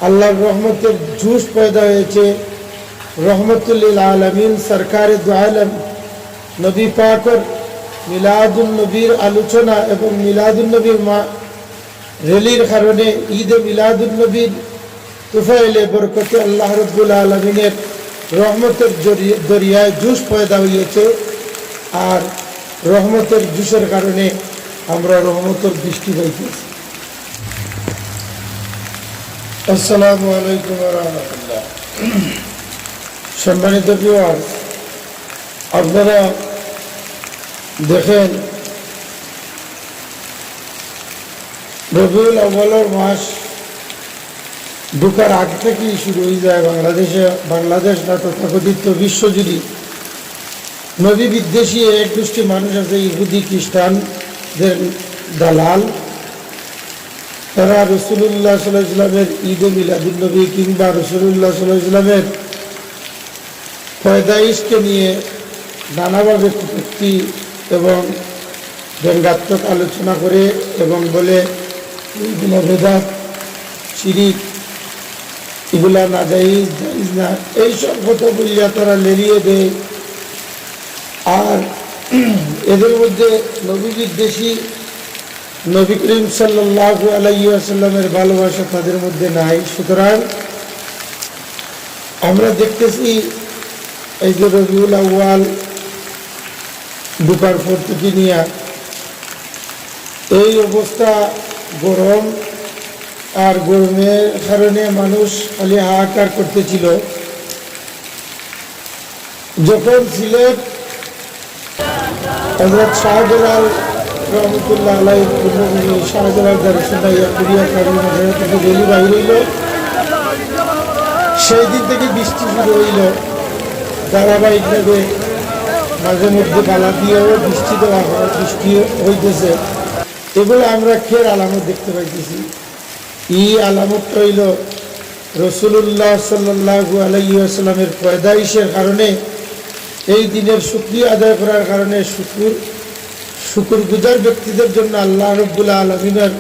আল্লাহর রহমতের জুস পয়দা হয়েছে। রহমতুল্লিল আলমিন সরকারে দু আলম নবী পাকর মিলাদুন নবীর আলোচনা এবং মিলাদুন নবীর রেলির কারণে ঈদে মিলাদুন নবীর তুফাইলে বরকতে আল্লাহ রব্বুল আলমিনের রহমতের দরিয়ায় জুস পয়দা হয়েছে। আর রহমতের জুসের কারণে আমরা রহমতের বৃষ্টি পাইতেছি। আসসালামু আলাইকুম ওয়া রাহমাতুল্লাহ। সম্মানিত ভিউয়ার্স, আপনারা দেখেন রবিউল আউয়ালের মাস ঢোকার আগ থেকেই শুরু হয়ে যায় বাংলাদেশ না তথাকথিত বিশ্বজুড়ে নবী বিদ্বেষী এক গোষ্ঠী মানুষ আছে, ইহুদি খ্রিস্টানদের দালাল। তারা রসুল্লাহ সাল্লাল্লাহু আলাইহি ওয়াসাল্লামের ঈদে মিলাদুন নবী কিংবা রসুল্লাহ সাল্লাল্লাহু আলাইহি ওয়াসাল্লামের পয়দাইশকে নিয়ে নানাভাবে কটূক্তি এবং ব্যঙ্গাত্মক আলোচনা করে এবং বলে এগুলো বেদাত, শিরিক, এগুলা না জায়েজ না, এইসব কথা বলিয়া তারা লেলিয়ে দেয়। আর এদের মধ্যে নবী বিদ্বেষী, নবী করিম সাল্লাল্লাহু আলাইহি ওয়াসাল্লামের ভালোবাসা তাদের মধ্যে নাই। সুতরাং আমরা দেখতেছি এই যে রবিউল আউয়াল ঢোকার পর থেকে নিয়ে এই অবস্থা, গরম, আর গরমের কারণে মানুষ খালি হাহাকার করতেছিল। যখন সিলেট হযরত শাহজালাল রহমতুল্লাহ আলাইহি পূর্ণভূমি শাহজালাল দারুসুন্নাহ কুরিয়া কারী মাদ্রাসা থেকে রেলি বাহির হইল, সেই দিন থেকে বৃষ্টি শুরু হইল ধারাবাহিকভাবে। মাঝে মধ্যে বালা দিয়েও বৃষ্টি দেওয়া হয়, বৃষ্টি হইতেছে। এগুলো আমরা খের আলামত দেখতে পাইতেছি। এই আলামতটা হইল রসুল্লাহ সাল্লাল্লাহু আলাইহি ওয়াসাল্লামের পয়দাইশের কারণে, এই দিনের শুকরিয়া আদায় করার কারণে শুকরগুজার ব্যক্তিদের জন্য আল্লাহ রব্বুল আলমিনের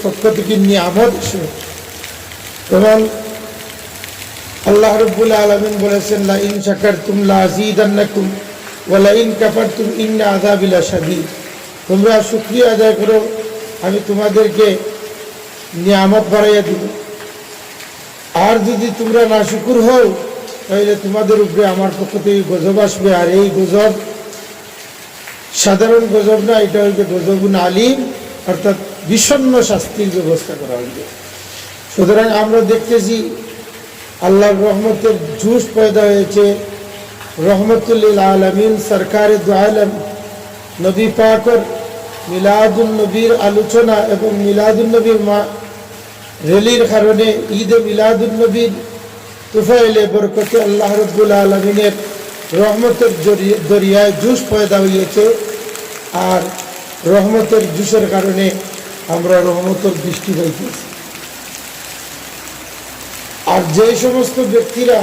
পক্ষ থেকে নিয়ামত আসে। এবং আল্লাহ রব্বুল আলমিন বলেছেন, লা ইন শাকারতুম লা আযীদান্নাকুম ওয়া লা ইন কাফারতুম ইন্না আযাবি লাশাদীদ। তোমরা শুকরিয়া আদায় করো, আমি তোমাদেরকে নিয়ামত বাড়াইয়া দিব। আর যদি তোমরা নাশুকুর হও তাহলে তোমাদের উপরে আমার পক্ষ থেকে গজব আসবে। আর এই গজব সাধারণ গজব না, এটা হইবে গজবুন আলিম, অর্থাৎ বিষণ্ণ শাস্তির ব্যবস্থা করা হইবে। সুতরাং আমরা দেখতেছি আল্লাহর রহমতের জুস পয়দা হয়েছে। রহমতুল্লিল আলমিন সরকারে দু আলম নবী পাকর মিলাদুন নবীর আলোচনা এবং মিলাদুন নবীর রেলির কারণে ঈদে মিলাদুন নবীর তুফাইলে বরকতে আল্লাহ রব্বুল আলমিনের রহমতের দরিয়ায় জুস পয়দা হয়েছে। আর রহমতের জুসের কারণে আমরা রহমতের বৃষ্টি পাইতেছি। আর যে সমস্ত ব্যক্তিরা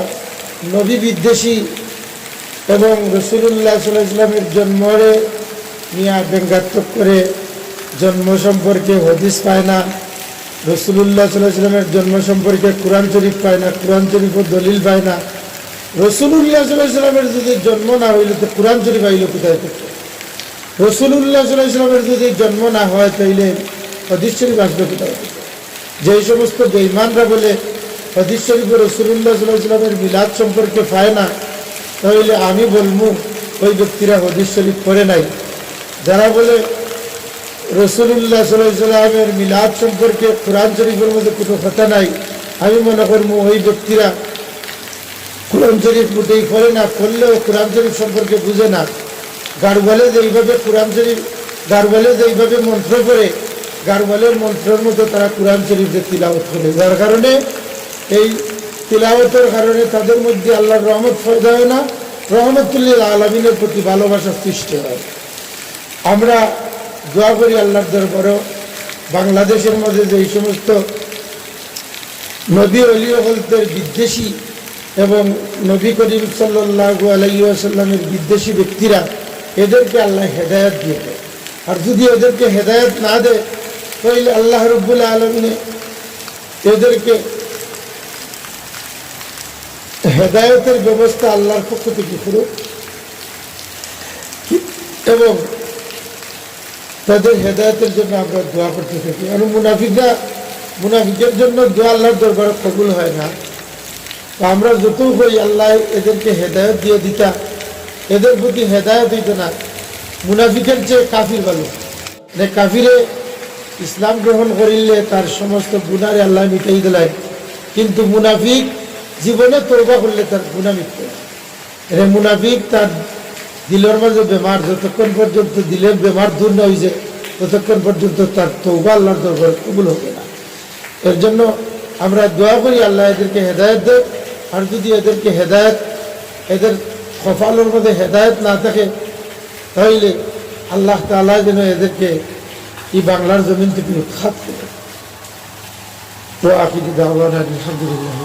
নবী বিদ্বেষী এবং রসুল্লাহ সাল্লাল্লাহু আলাইহি ওয়াসাল্লামের জন্মরে নিয়ে ব্যঙ্গাত্মক করে, জন্ম সম্পর্কে হাদিস পায় না, রসুল্লাহ সাল্লাল্লাহু আলাইহি ওয়াসাল্লামের জন্ম সম্পর্কে কোরআন শরীফ পায় না, কোরআন শরীফের দলিল পায় না। রসুল্লাহ সাল্লাল্লাহু আলাইহি ওয়াসাল্লামের যদি জন্ম না হইলে তো কোরআন শরীফ আইল কোথায় থেকে? রসুল্লাহ সাল্লাল্লাহু আলাইহি ওয়াসাল্লামের যদি জন্ম না হয় তাইলে হাদিস শরীফ আসবে কোথায় থেকে? যে সমস্ত বেঈমানরা বলে হাদিস শরীফে রসুল্লাহ সাল্লাল্লাহু আলাইহি ওয়াসাল্লামের মিলাদ সম্পর্কে পায় না, তাহলে আমি বলবো ওই ব্যক্তিরা হাদিস শরীফ পড়ে নাই। যারা বলে রসুল্লাহ সাল্লাল্লাহু আলাইহি ওয়াসাল্লামের মিলাদ সম্পর্কে কোরআন শরীফের মধ্যে কোনো কথা নাই, আমি মনে করবো ওই ব্যক্তিরা কোরআন শরীফ মোটেই পড়ে না, পড়লেও কোরআন শরীফ সম্পর্কে বুঝে না। গারওয়ালে যেইভাবে কোরআন শরীফ, গারওয়ালে যেইভাবে মন্ত্র পড়ে, গারওয়ালের মন্ত্রের মতো তারা কোরআন শরীফের তিলাওয়াত করে, যার কারণে এই তিলাওয়াতের কারণে তাদের মধ্যে আল্লাহর রহমত পয়দা হয় না, রহমতুল্লিল আলমিনের প্রতি ভালোবাসা সৃষ্টি হয়। আমরা দোয়া করি আল্লাহর দরবারে বাংলাদেশের মধ্যে যে সমস্ত নবী ওলি হলদের বিদ্বেষী এবং নবী করিম সাল্লাল্লাহু আলাইহি ওয়াসাল্লামের বিদ্বেষী ব্যক্তিরা, এদেরকে আল্লাহ হেদায়েত দিয়ে দেয়। আর যদি এদেরকে হেদায়েত না দেয় তাহলে আল্লাহ রাব্বুল আলামিন এদেরকে হেদায়েতের ব্যবস্থা আল্লাহর পক্ষ থেকে করুক এবং তাদের হেদায়েতের জন্য আমরা দোয়া করতে থাকি। আর মুনাফিকের জন্য দোয়া আল্লাহর দরবারে কবুল হয় না। তো আমরা যত করি আল্লাহ এদেরকে হেদায়েত দিয়ে দিতা, এদের প্রতি হেদায়েত হইত না। মুনাফিকের চেয়ে কাফির ভালো, মানে কাফিরে ইসলাম গ্রহণ করিলে তার সমস্ত গুনারে আল্লাহ মিটাই দিলেন, কিন্তু মুনাফিক জীবনে তওবা করলে তার গুনাহ মিটবে না। মুনাফিক তার দিলের মাঝে বেমার, যতক্ষণ পর্যন্ত দিলের বেমার দূর না হয়েছে ততক্ষণ পর্যন্ত তার তওবা আল্লাহর দরবারে কবুল হবে না। এর জন্য আমরা দোয়া করি আল্লাহ এদেরকে হেদায়েত দেয়। আর যদি এদেরকে হেদায়েত, এদের কপালের মধ্যে হেদায়েত না থাকে তাহলে আল্লাহ তাআলা যেন এদেরকে এই বাংলার জমিন থেকে উৎখাত করে। তো আখিরি দাওয়ানা আলহামদুলিল্লাহ।